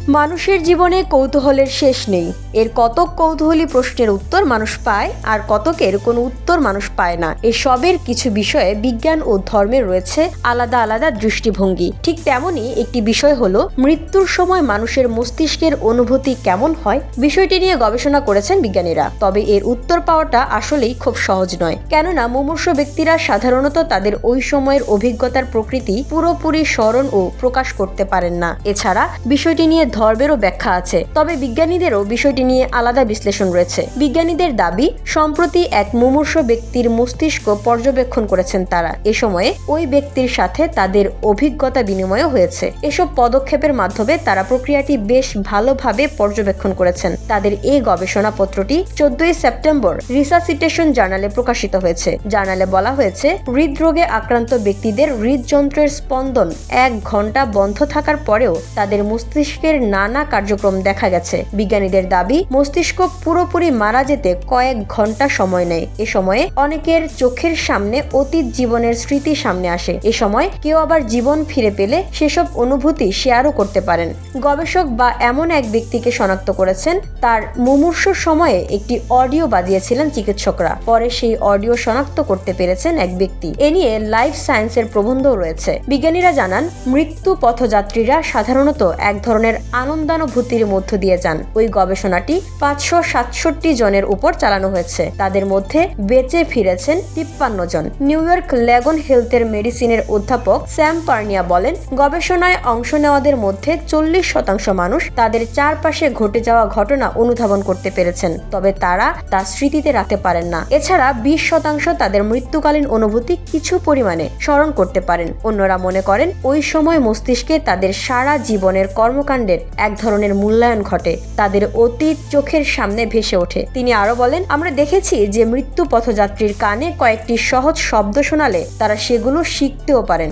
মানুষের জীবনে কৌতূহলের শেষ নেই। এর কতক কৌতূহলী প্রশ্নের উত্তর মানুষ পায়, আর কতকের কোনো উত্তর মানুষ পায় না। এসবের কিছু বিষয়ে বিজ্ঞান ও ধর্মের রয়েছে আলাদা আলাদা দৃষ্টিভঙ্গি। ঠিক তেমনই একটি বিষয় হলো মৃত্যুর সময় মানুষের মস্তিষ্কের অনুভূতি কেমন হয়। বিষয়টি নিয়ে গবেষণা করেছেন বিজ্ঞানীরা। তবে এর উত্তর পাওয়াটা আসলেই খুব সহজ নয়, কেননা মুমূর্ষু ব্যক্তিরা সাধারণত তাদের ওই সময়ের অভিজ্ঞতার প্রকৃতি পুরোপুরি স্মরণ ও প্রকাশ করতে পারেন না। এছাড়া বিষয়টি নিয়ে ধর্মেরও ব্যাখ্যা আছে, তবে বিজ্ঞানীদেরও বিষয়টি নিয়ে আলাদা বিশ্লেষণ রয়েছে। বিজ্ঞানীদের দাবি, সম্প্রতি এক মুমূর্ষু ব্যক্তির মস্তিষ্ক পর্যবেক্ষণ করেছেন তারা। এ সময়ে ওই ব্যক্তির সাথে তাদের অভিজ্ঞতা বিনিময় হয়েছে। এসব পদক্ষেপের মাধ্যমে তারা প্রক্রিয়াটি বেশ ভালোভাবে পর্যবেক্ষণ করেছেন। তাদের এই গবেষণাপত্রটি 14 সেপ্টেম্বর রিসাসিটেশন জার্নালে প্রকাশিত হয়েছে। জার্নালে বলা হয়েছে, হৃদরোগে আক্রান্ত ব্যক্তিদের হৃদযন্ত্রের স্পন্দন 1 ঘন্টা বন্ধ থাকার পরেও তাদের মস্তিষ্কের নানা কার্যক্রম দেখা গেছে। বিজ্ঞানীদের দাবি, মস্তিষ্ক পুরোপুরি মারা যেতে কয়েক ঘন্টা সময় নেয়। এ সময়ে অনেকের চোখের সামনে অতীত জীবনের স্মৃতি সামনে আসে। এ সময় কেউ আবার জীবন ফিরে পেলে সেসব অনুভূতি শেয়ারও করতে পারেন। গবেষক বা এমন এক ব্যক্তিকে শনাক্ত করেছেন, তার মুমূর্ষুর সময়ে একটি অডিও বাজিয়েছিলেন চিকিৎসকরা। পরে সেই অডিও শনাক্ত করতে পেরেছেন এক ব্যক্তি। এ নিয়ে লাইফ সায়েন্সের প্রবন্ধও রয়েছে। বিজ্ঞানীরা জানান, মৃত্যু পথযাত্রীরা সাধারণত এক ধরনের আনন্দানুভূতির মধ্য দিয়ে যান। ওই গবেষণাটি 567 জনের উপর চালানো হয়েছে। তাদের মধ্যে বেঁচে ফিরেছেন 53 জন। নিউ ইয়র্ক লেগন হেলথের মেডিসিনের অধ্যাপক স্যাম পার্নিয়া বলেন, গবেষণায় অংশ নেওয়াদের মধ্যে 40% মানুষ তাদের চারপাশে ঘটে যাওয়া ঘটনা অনুধাবন করতে পেরেছেন, তবে তারা তা স্মৃতিতে রাখতে পারেন না। এছাড়া 20% তাদের মৃত্যুকালীন অনুভূতি কিছু পরিমাণে স্মরণ করতে পারেন। অন্যরা মনে করেন ওই সময় মস্তিষ্কে তাদের সারা জীবনের কর্মকাণ্ডের এক ধরনের মূল্যায়ন ঘটে, তাদের অতীত চোখের সামনে ভেসে ওঠে। তিনি আরো বলেন, আমরা দেখেছি যে মৃত্যু পথযাত্রীর কানে কয়েকটি সহজ শব্দ শোনালে তারা সেগুলো শিখতেও পারেন।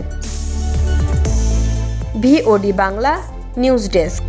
VOD Bangla news desk.